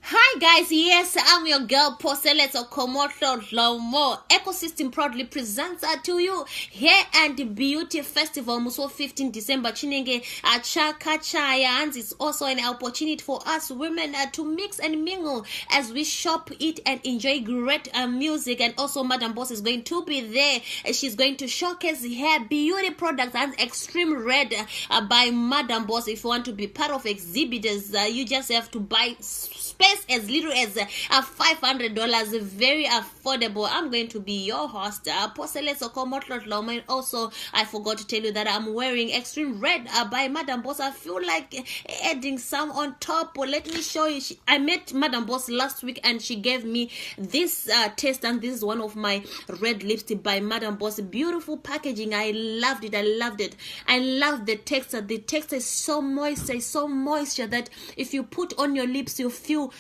Hi guys, yes, I'm your girl Porcelets or Komotlo Lomo. Ecosystem proudly presents to you Hair and Beauty Festival Muso 15 December Chinenge Chaka Chaya, and it's also an opportunity for us women to mix and mingle as we shop, eat and enjoy great music. And also Madam Boss is going to be there. She's going to showcase hair beauty products and Extreme Red by Madam Boss. If you want to be part of exhibitors, you just have to buy space as little as $500, very affordable. I'm going to be your host, Porcelets Okomotlot. And also, I forgot to tell you that I'm wearing Extreme Red by Madam Boss. I feel like adding some on top. Let me show you. I met Madam Boss last week and she gave me this taste, and this is one of my red lipstick by Madam Boss. Beautiful packaging. I loved it. I loved it. I love the texture. The texture is so moist. It's so moisture that if you put on your lips, you feel